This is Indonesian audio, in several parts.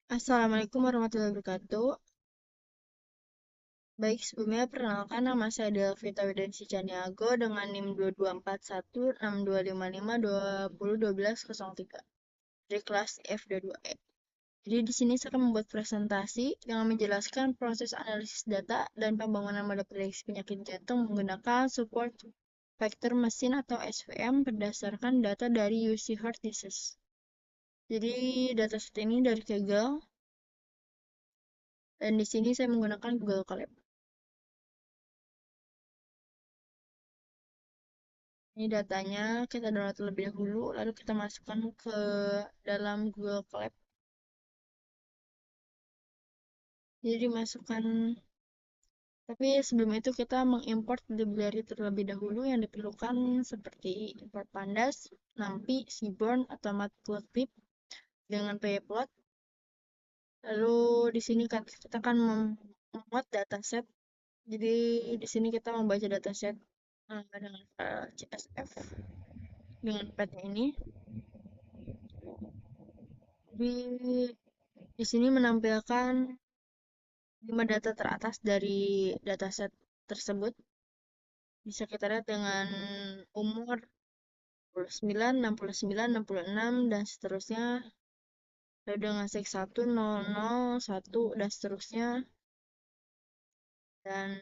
Assalamualaikum warahmatullahi wabarakatuh. Baik, sebelumnya perkenalkan nama saya Delvita Widansi Caniago dengan NIM 22416255201203 dari kelas F22E. Jadi di sini saya akan membuat presentasi dengan menjelaskan proses analisis data dan pembangunan model prediksi penyakit jantung menggunakan support vector mesin atau SVM berdasarkan data dari UC Heart Disease. Jadi dataset ini dari Kaggle dan di sini saya menggunakan Google Colab. Ini datanya kita download terlebih dahulu, lalu kita masukkan ke dalam Google Colab. Jadi dimasukkan, tapi sebelum itu kita mengimport library terlebih dahulu yang diperlukan seperti import pandas, numpy, seaborn, atau matplotlib dengan pyplot. Lalu di sini kita akan membuat dataset. Jadi di sini kita membaca dataset dengan CSV dengan path ini. Di sini menampilkan 5 data teratas dari dataset tersebut. Bisa kita lihat dengan umur 69, 69, 66, dan seterusnya. Lalu dengan sex 1, 0, 0, 1, dan seterusnya. Dan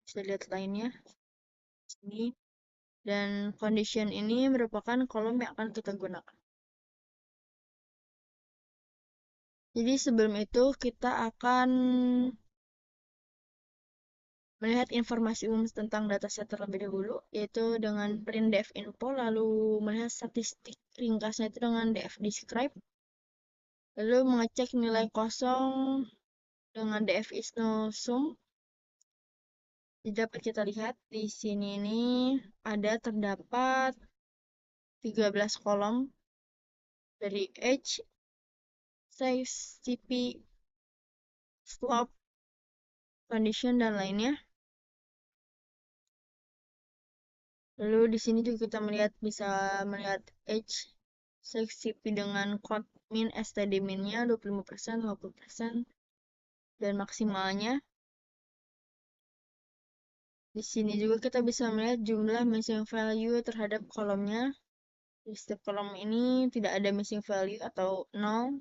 bisa lihat lainnya di sini. Dan condition ini merupakan kolom yang akan kita gunakan. Jadi sebelum itu kita akan melihat informasi umum tentang dataset terlebih dahulu, yaitu dengan print def info, lalu melihat statistik ringkasnya itu dengan df describe, lalu mengecek nilai kosong dengan df is no sum. Jadi dapat kita lihat di sini ini terdapat 13 kolom dari age, size, CP, slope, condition, dan lainnya. Lalu di sini juga kita bisa melihat age, size, CP dengan code min STD minnya 25%, 50%, dan maksimalnya. Di sini juga kita bisa melihat jumlah missing value terhadap kolomnya. Di setiap kolom ini tidak ada missing value atau 0.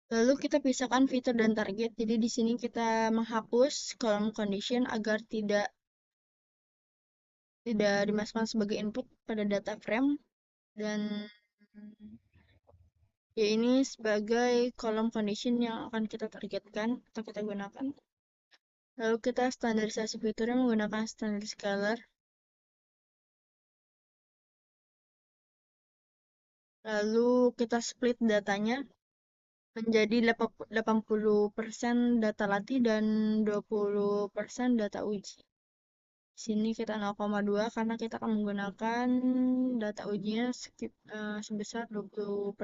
Lalu kita pisahkan fitur dan target. Jadi di sini kita menghapus kolom condition agar tidak dimasukkan sebagai input pada data frame, dan ya ini sebagai kolom condition yang akan kita targetkan atau kita gunakan. Lalu kita standarisasi fiturnya menggunakan standard scalar. Lalu kita split datanya menjadi 80% data latih dan 20% data uji. Di sini kita 0,2 karena kita akan menggunakan data ujinya sebesar 20%.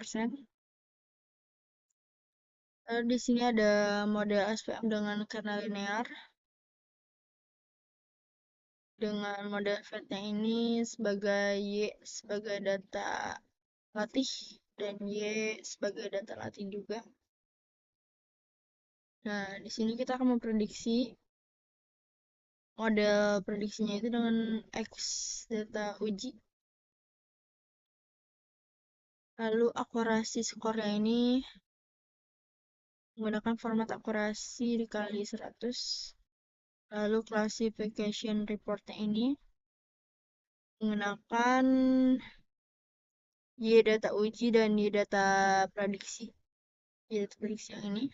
Lalu di sini ada model SVM dengan kernel linear. Dengan model fatnya ini sebagai Y sebagai data latih dan Y sebagai data latih juga. Nah, di sini kita akan memprediksi model prediksinya itu dengan X data uji. Lalu akurasi skornya ini menggunakan format akurasi dikali 100. Lalu classification reportnya ini menggunakan Y data uji dan Y data prediksi. Y data prediksi yang ini.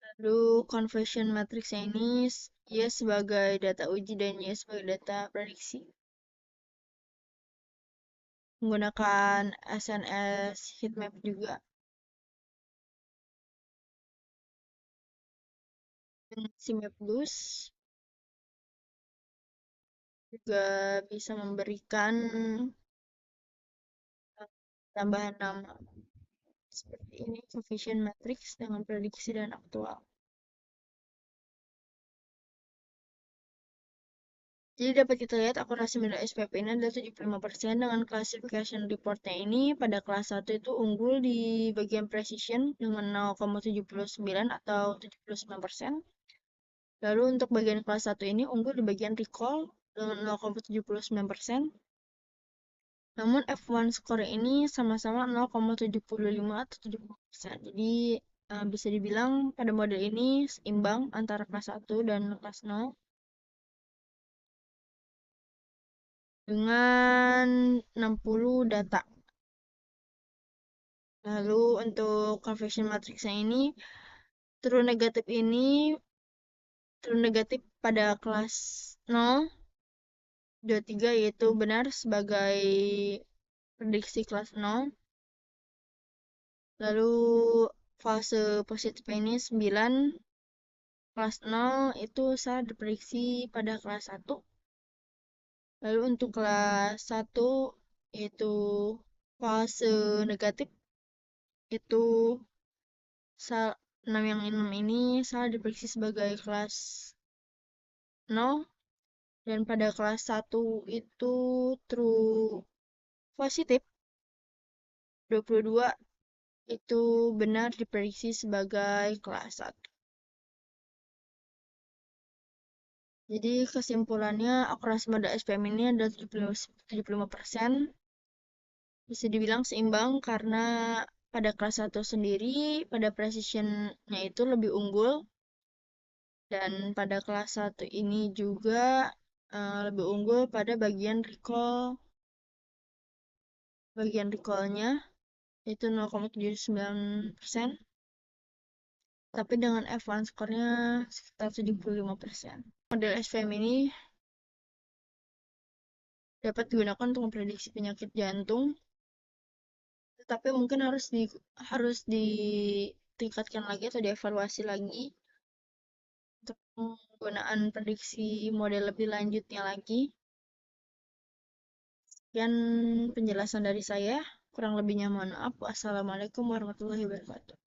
Lalu conversion matrix yang ini Y sebagai data uji dan Y sebagai data prediksi. Menggunakan SNS heatmap juga. Dengan CMapBoost juga bisa memberikan tambahan nama seperti ini, coefficient matrix dengan prediksi dan aktual. Jadi dapat kita lihat akurasi model SPP ini adalah 75% dengan classification reportnya ini pada kelas 1 itu unggul di bagian precision dengan 0,79 atau 79%. Lalu untuk bagian kelas 1 ini unggul di bagian recall dengan 0,79%. Namun F1 score ini sama-sama 0,75 atau 70%. Jadi bisa dibilang pada model ini seimbang antara kelas 1 dan kelas 0 dengan 60 data. Lalu untuk confirmation matrixnya ini true negatif pada kelas 0, 2, 3 yaitu benar sebagai prediksi kelas 0. Lalu fase positif ini 9, kelas 0 itu salah diprediksi pada kelas 1. Lalu untuk kelas 1 yaitu fase negatif itu 6 yang 6 ini salah diprediksi sebagai kelas 0, dan pada kelas 1 itu true positif 22 itu benar diprediksi sebagai kelas 1. Jadi kesimpulannya akurasi model SPM ini adalah 75%. Bisa dibilang seimbang karena pada kelas 1 sendiri pada precision-nya itu lebih unggul, dan pada kelas 1 ini juga lebih unggul pada bagian recall-nya itu 0,79%, tapi dengan F1 skornya sekitar 75%. Model SVM ini dapat digunakan untuk memprediksi penyakit jantung, tetapi mungkin harus ditingkatkan lagi atau dievaluasi lagi untuk penggunaan prediksi model lebih lanjutnya lagi. Sekian penjelasan dari saya. Kurang lebihnya mohon maaf. Wassalamualaikum warahmatullahi wabarakatuh.